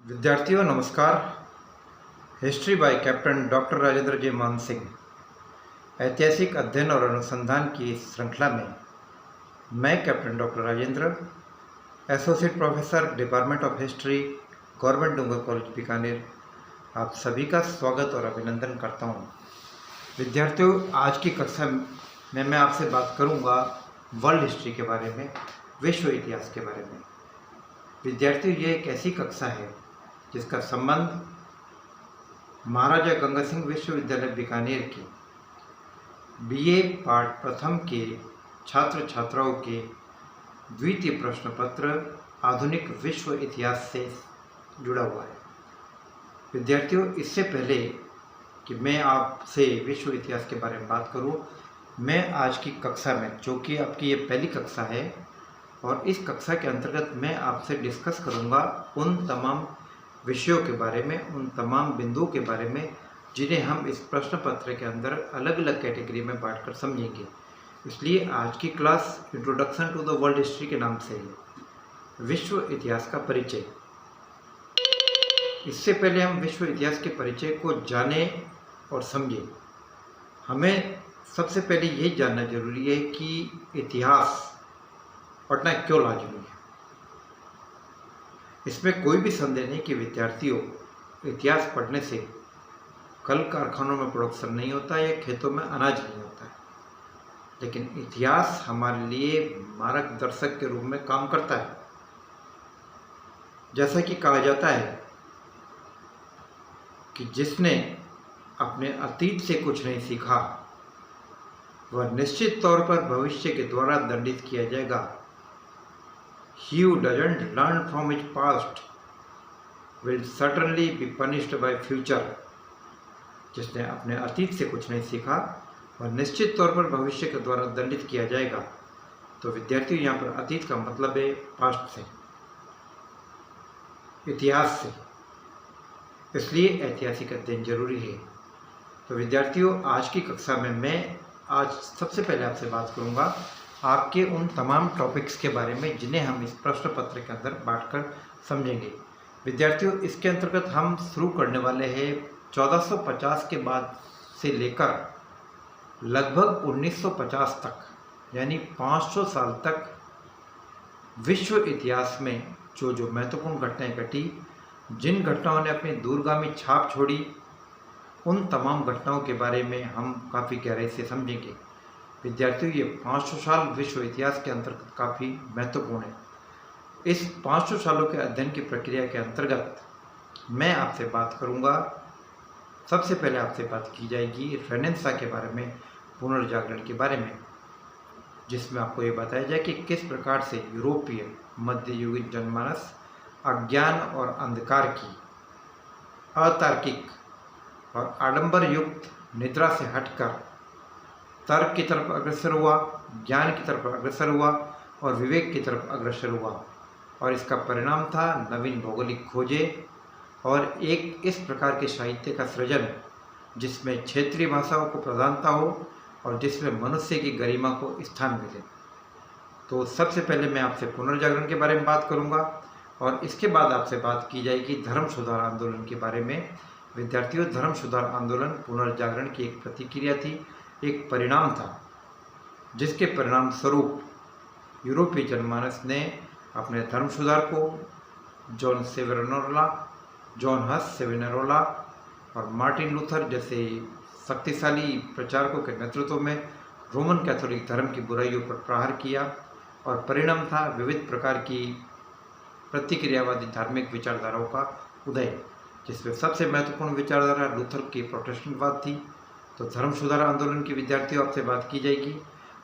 विद्यार्थियों नमस्कार। History by captain doctor Rajendra J Man Singh ऐतिहासिक अध्ययन और अनुसंधान की इस श्रृंखला में मैं captain doctor Rajendra, associate professor department of history, government Dungar college Bikaner, आप सभी का स्वागत और अभिनंदन करता हूं। विद्यार्थियों, आज की कक्षा में मैं आपसे बात करूंगा वर्ल्ड हिस्ट्री के बारे में, विश्व इतिहास के बारे में। विद्यार्थियों, ये एक ऐसी कक्षा है जिसका संबंध महाराजा गंगा सिंह विश्वविद्यालय बीकानेर के बीए पार्ट प्रथम के छात्र छात्राओं के द्वितीय प्रश्न पत्र आधुनिक विश्व इतिहास से जुड़ा हुआ है। विद्यार्थियों, इससे पहले कि मैं आपसे विश्व इतिहास के बारे में बात करूं, मैं आज की कक्षा में, जो कि आपकी ये पहली कक्षा है, और इस कक्षा के अंतर्गत मैं आपसे डिस्कस करूंगा उन तमाम विषयों के बारे में, उन तमाम बिंदुओं के बारे में जिन्हें हम इस प्रश्न पत्र के अंदर अलग अलग कैटेगरी में बांटकर समझेंगे। इसलिए आज की class introduction to the world history के नाम से है, विश्व इतिहास का परिचय। इससे पहले हम विश्व इतिहास के परिचय को जाने और समझें, हमें सबसे पहले ये जानना जरूरी है कि इतिहास पढ़ना क्यों लाजमी है। इसमें कोई भी संदेह नहीं कि विद्यार्थियों, इतिहास पढ़ने से कल कारखानों में प्रोडक्शन नहीं होता है या खेतों में अनाज नहीं होता है, लेकिन इतिहास हमारे लिए मार्गदर्शक के रूप में काम करता है। जैसा कि कहा जाता है कि जिसने अपने अतीत से कुछ नहीं सीखा वह निश्चित तौर पर भविष्य के द्वारा दंडित किया जाएगा। He who doesn't learn from his past will certainly be punished by future. जिसने अपने अतीत से कुछ नहीं सीखा वह निश्चित तौर पर भविष्य के द्वारा दंडित किया जाएगा। तो विद्यार्थियों, यहाँ पर अतीत का मतलब है पास्ट से, इतिहास से, इसलिए ऐतिहासिक अध्ययन जरूरी है। तो विद्यार्थियों, आज की कक्षा में मैं आज सबसे पहले आपसे बात करूंगा आपके उन तमाम टॉपिक्स के बारे में जिन्हें हम इस प्रश्न पत्र के अंदर बांटकर समझेंगे। विद्यार्थियों, इसके अंतर्गत हम शुरू करने वाले हैं 1450 के बाद से लेकर लगभग 1950 तक, यानी 500 साल तक विश्व इतिहास में जो जो महत्वपूर्ण घटनाएं घटी, जिन घटनाओं ने अपनी दूरगामी छाप छोड़ी, उन तमाम घटनाओं के बारे में हम काफ़ी गहराई से समझेंगे। विद्यार्थियों, ये 500 साल विश्व इतिहास के अंतर्गत काफ़ी महत्वपूर्ण है। इस 500 सालों के अध्ययन की प्रक्रिया के अंतर्गत मैं आपसे बात करूंगा, सबसे पहले आपसे बात की जाएगी रेनेसां के बारे में, पुनर्जागरण के बारे में, जिसमें आपको ये बताया जाए कि किस प्रकार से यूरोपीय मध्ययुगीन जनमानस अज्ञान और अंधकार की अतार्किक और आडंबर युक्त निद्रा से हटकर तर्क की तरफ अग्रसर हुआ, ज्ञान की तरफ अग्रसर हुआ और विवेक की तरफ अग्रसर हुआ। और इसका परिणाम था नवीन भौगोलिक खोजें और एक इस प्रकार के साहित्य का सृजन जिसमें क्षेत्रीय भाषाओं को प्रधानता हो और जिसमें मनुष्य की गरिमा को स्थान मिले। तो सबसे पहले मैं आपसे पुनर्जागरण के बारे में बात करूंगा और इसके बाद आपसे बात की जाएगी धर्म सुधार आंदोलन के बारे में। विद्यार्थियों, धर्म सुधार आंदोलन पुनर्जागरण की एक प्रतिक्रिया थी, एक परिणाम था, जिसके परिणाम स्वरूप यूरोपीय जनमानस ने अपने धर्म सुधार को जॉन हस सेवेनेरोला और मार्टिन लूथर जैसे शक्तिशाली प्रचारकों के नेतृत्व में रोमन कैथोलिक धर्म की बुराइयों पर प्रहार किया। और परिणाम था विविध प्रकार की प्रतिक्रियावादी धार्मिक विचारधाराओं का उदय, जिसमें सबसे महत्वपूर्ण विचारधारा लूथर की प्रोटेस्टेंटवाद थी। तो धर्म सुधार आंदोलन की विद्यार्थियों आपसे बात की जाएगी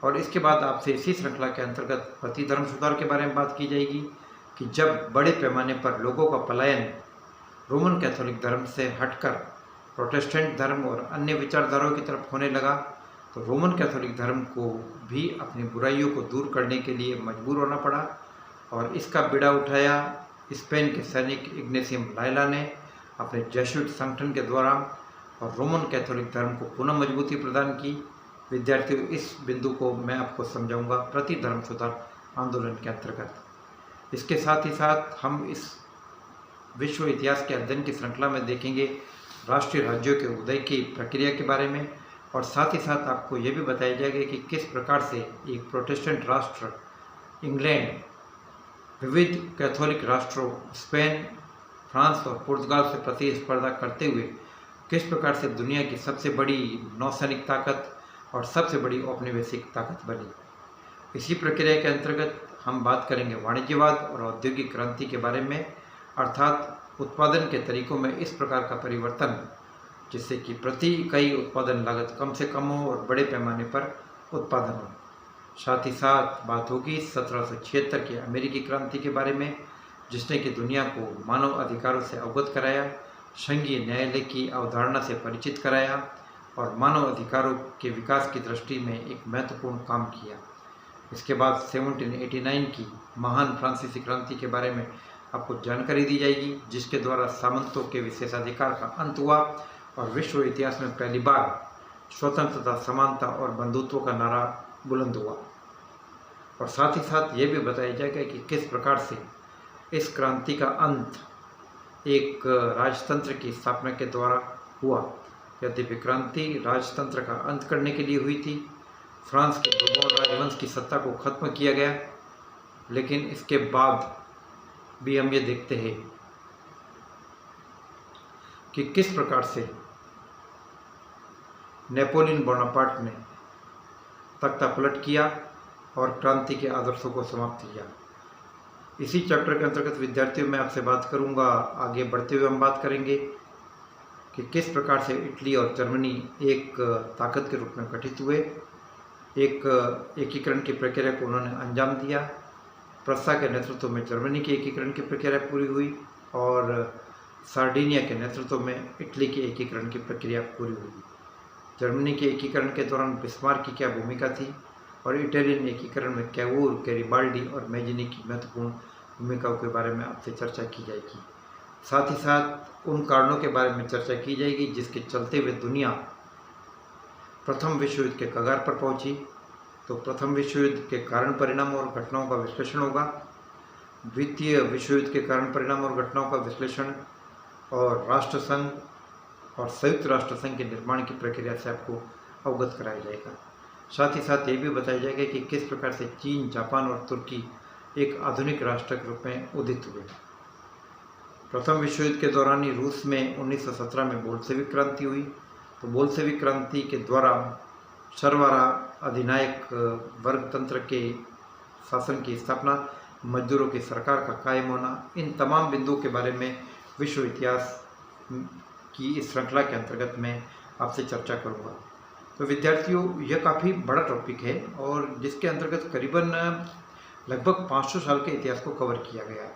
और इसके बाद आपसे इसी श्रृंखला के अंतर्गत प्रति धर्म सुधार के बारे में बात की जाएगी कि जब बड़े पैमाने पर लोगों का पलायन रोमन कैथोलिक धर्म से हटकर प्रोटेस्टेंट धर्म और अन्य विचारधाराओं की तरफ होने लगा, तो रोमन कैथोलिक धर्म को भी अपनी बुराइयों को दूर करने के लिए मजबूर होना पड़ा। और इसका बीड़ा उठाया स्पेन के सैनिक इग्नेशियम लायला ने अपने जेसुइट संगठन के द्वारा और रोमन कैथोलिक धर्म को पुनः मजबूती प्रदान की। विद्यार्थियों, इस बिंदु को मैं आपको समझाऊंगा प्रति धर्म सुधार आंदोलन के अंतर्गत। इसके साथ ही साथ हम इस विश्व इतिहास के अध्ययन की श्रृंखला में देखेंगे राष्ट्रीय राज्यों के उदय की प्रक्रिया के बारे में, और साथ ही साथ आपको ये भी बताया जाएगा कि किस प्रकार से एक प्रोटेस्टेंट राष्ट्र इंग्लैंड विविध कैथोलिक राष्ट्रों स्पेन, फ्रांस और पुर्तगाल से प्रतिस्पर्धा करते हुए किस प्रकार से दुनिया की सबसे बड़ी नौसैनिक ताकत और सबसे बड़ी औपनिवेशिक ताकत बनी। इसी प्रक्रिया के अंतर्गत हम बात करेंगे वाणिज्यवाद और औद्योगिक क्रांति के बारे में, अर्थात उत्पादन के तरीकों में इस प्रकार का परिवर्तन जिससे कि प्रति इकाई उत्पादन लागत कम से कम हो और बड़े पैमाने पर उत्पादन हो। साथ ही साथ बात होगी 1776 की अमेरिकी क्रांति के बारे में, जिसने कि दुनिया को मानव अधिकारों से अवगत कराया, संघीय न्यायालय की अवधारणा से परिचित कराया और मानव अधिकारों के विकास की दृष्टि में एक महत्वपूर्ण काम किया। इसके बाद 1789 की महान फ्रांसीसी क्रांति के बारे में आपको जानकारी दी जाएगी, जिसके द्वारा सामंतों के विशेषाधिकार का अंत हुआ और विश्व इतिहास में पहली बार स्वतंत्रता, समानता और बंधुत्व का नारा बुलंद हुआ। और साथ ही साथ ये भी बताया जाएगा कि किस प्रकार से इस क्रांति का अंत एक राजतंत्र की स्थापना के द्वारा हुआ। यद्यपि क्रांति राजतंत्र का अंत करने के लिए हुई थी, फ्रांस के बोर्बोन राजवंश की सत्ता को खत्म किया गया, लेकिन इसके बाद भी हम ये देखते हैं कि किस प्रकार से नेपोलियन बोनापार्ट ने तख्ता पलट किया और क्रांति के आदर्शों को समाप्त किया। इसी चैप्टर के अंतर्गत विद्यार्थियों में आपसे बात करूंगा। आगे बढ़ते हुए हम बात करेंगे कि किस प्रकार से इटली और जर्मनी एक ताकत के रूप में गठित हुए, एक एकीकरण की प्रक्रिया को उन्होंने अंजाम दिया। प्रस्सा के नेतृत्व में जर्मनी की एकीकरण की प्रक्रिया पूरी हुई और सार्डिनिया के नेतृत्व में इटली की एकीकरण की प्रक्रिया पूरी हुई। जर्मनी के एकीकरण के दौरान बिस्मार्क की क्या भूमिका थी और इटालियन एकीकरण में कैवूर, गैरिबाल्डी और मैजिनी की महत्वपूर्ण भूमिकाओं के बारे में आपसे चर्चा की जाएगी। साथ ही साथ उन कारणों के बारे में चर्चा की जाएगी जिसके चलते हुए दुनिया प्रथम विश्व युद्ध के कगार पर पहुंची। तो प्रथम विश्व युद्ध के कारण, परिणाम और घटनाओं का विश्लेषण होगा। द्वितीय विश्व युद्ध के कारण, परिणाम और घटनाओं का विश्लेषण और राष्ट्रसंघ और संयुक्त राष्ट्र संघ के निर्माण की प्रक्रिया से आपको अवगत कराया जाएगा। साथ ही साथ ये भी बताया जाएगा कि किस प्रकार से चीन, जापान और तुर्की एक आधुनिक राष्ट्र के रूप में उदित हुए। प्रथम विश्व युद्ध के दौरान ही रूस में 1917 में बोल्शेविक क्रांति हुई। तो बोल्शेविक क्रांति के द्वारा सर्वहारा अधिनायक वर्गतंत्र के शासन की स्थापना, मजदूरों की सरकार का कायम होना, इन तमाम बिंदुओं के बारे में विश्व इतिहास की इस श्रृंखला के अंतर्गत मैं आपसे चर्चा करूंगा। तो विद्यार्थियों, यह काफ़ी बड़ा टॉपिक है और जिसके अंतर्गत करीबन लगभग 500 साल के इतिहास को कवर किया गया।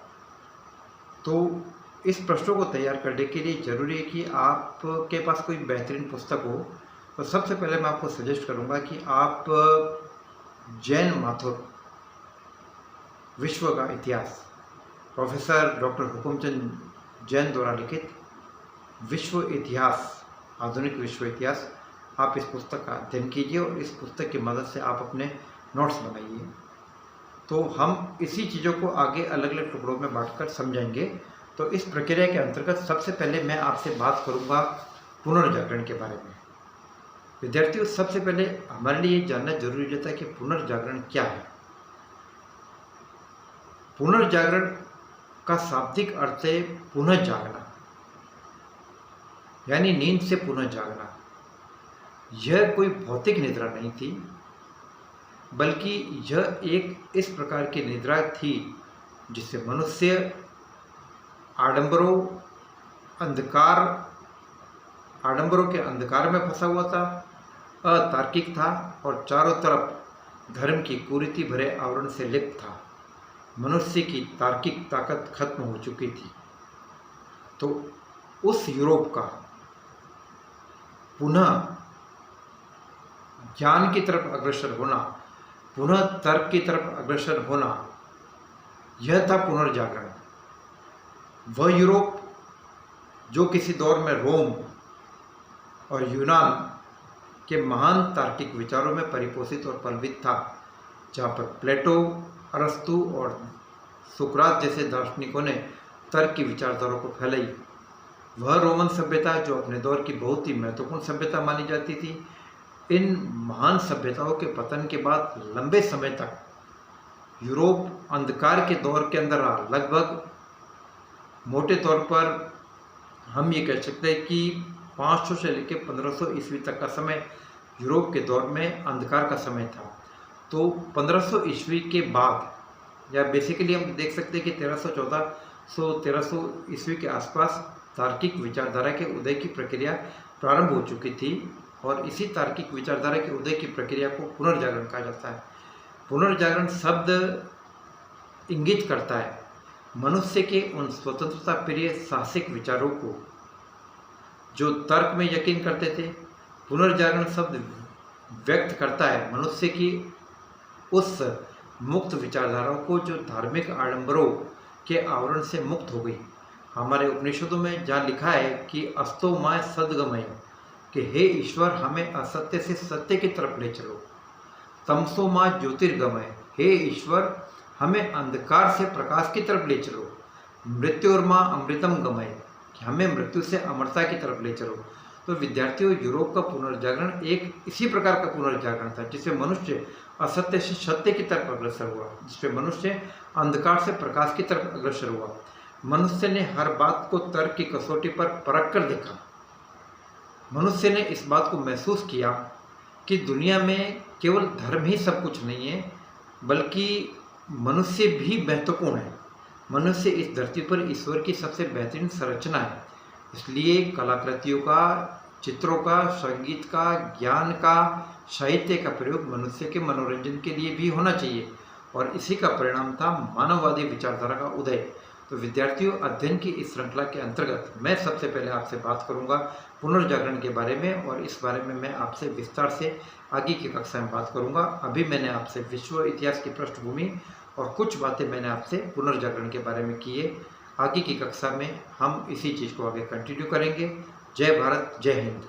तो इस प्रश्नों को तैयार करने के लिए ज़रूरी है कि आपके पास कोई बेहतरीन पुस्तक हो। तो सबसे पहले मैं आपको सजेस्ट करूंगा कि आप जैन माथुर विश्व का इतिहास, प्रोफेसर डॉक्टर हुकुमचंद जैन द्वारा लिखित विश्व इतिहास, आधुनिक विश्व इतिहास, आप इस पुस्तक का अध्ययन कीजिए और इस पुस्तक की मदद से आप अपने नोट्स बनाइए। तो हम इसी चीज़ों को आगे अलग अलग टुकड़ों में बांटकर समझाएंगे। तो इस प्रक्रिया के अंतर्गत सबसे पहले मैं आपसे बात करूंगा पुनर्जागरण के बारे में। विद्यार्थियों, सबसे पहले हमारे लिए जानना जरूरी रहता है कि पुनर्जागरण क्या है। पुनर्जागरण का शाब्दिक अर्थ है पुनः जागना, यानी नींद से पुनः जागना। यह कोई भौतिक निद्रा नहीं थी, बल्कि यह एक इस प्रकार की निद्रा थी जिससे मनुष्य आडंबरों के अंधकार में फंसा हुआ था, अतार्किक था और चारों तरफ धर्म की कुरीति भरे आवरण से लिप्त था। मनुष्य की तार्किक ताकत खत्म हो चुकी थी। तो उस यूरोप का पुनः ज्ञान की तरफ अग्रसर होना, पुनः तर्क की तरफ अग्रसर होना, यह था पुनर्जागरण। वह यूरोप जो किसी दौर में रोम और यूनान के महान तार्किक विचारों में परिपोषित और पल्वित था, जहाँ पर प्लेटो, अरस्तु और सुकरात जैसे दार्शनिकों ने तर्क की विचारधारा को फैलाई। वह रोमन सभ्यता जो अपने दौर की बहुत ही महत्वपूर्ण सभ्यता मानी जाती थी, इन महान सभ्यताओं के पतन के बाद लंबे समय तक यूरोप अंधकार के दौर के अंदर रहा। लगभग मोटे तौर पर हम ये कह सकते हैं कि 500 से लेकर 1500 ईस्वी तक का समय यूरोप के दौर में अंधकार का समय था। तो 1500 ईस्वी के बाद, या बेसिकली हम देख सकते हैं कि 1300 ईस्वी के आसपास तार्किक विचारधारा के उदय की प्रक्रिया प्रारंभ हो चुकी थी, और इसी तार्किक विचारधारा के उदय की प्रक्रिया को पुनर्जागरण कहा जाता है। पुनर्जागरण शब्द इंगित करता है मनुष्य के उन स्वतंत्रता प्रिय साहसिक विचारों को जो तर्क में यकीन करते थे। पुनर्जागरण शब्द व्यक्त करता है मनुष्य की उस मुक्त विचारधाराओं को जो धार्मिक आडंबरों के आवरण से मुक्त हो गई। हमारे उपनिषदों में जहाँ लिखा है कि अस्तो माय सद्गमय, कि हे ईश्वर हमें असत्य से सत्य की तरफ ले चलो। तमसो माय ज्योतिर्गमय, हे ईश्वर हमें अंधकार से प्रकाश की तरफ ले चलो। मृत्युर्मा अमृतम गमय, कि हमें मृत्यु से अमरता की तरफ ले चलो। तो विद्यार्थियों, यूरोप का पुनर्जागरण एक इसी प्रकार का पुनर्जागरण था जिसमें मनुष्य असत्य से सत्य की तरफ अग्रसर हुआ, जिसमें मनुष्य अंधकार से प्रकाश की तरफ अग्रसर हुआ। मनुष्य ने हर बात को तर्क की कसौटी पर परख कर देखा। मनुष्य ने इस बात को महसूस किया कि दुनिया में केवल धर्म ही सब कुछ नहीं है, बल्कि मनुष्य भी महत्वपूर्ण है। मनुष्य इस धरती पर ईश्वर की सबसे बेहतरीन संरचना है। इसलिए कलाकृतियों का, चित्रों का, संगीत का, ज्ञान का, साहित्य का प्रयोग मनुष्य के मनोरंजन के लिए भी होना चाहिए, और इसी का परिणाम था मानववादी विचारधारा का उदय। तो विद्यार्थियों, अध्ययन की इस श्रृंखला के अंतर्गत मैं सबसे पहले आपसे बात करूंगा पुनर्जागरण के बारे में, और इस बारे में मैं आपसे विस्तार से आगे की कक्षा में बात करूंगा। अभी मैंने आपसे विश्व इतिहास की पृष्ठभूमि और कुछ बातें मैंने आपसे पुनर्जागरण के बारे में की है। आगे की कक्षा में हम इसी चीज़ को आगे कंटिन्यू करेंगे। जय भारत, जय हिंद।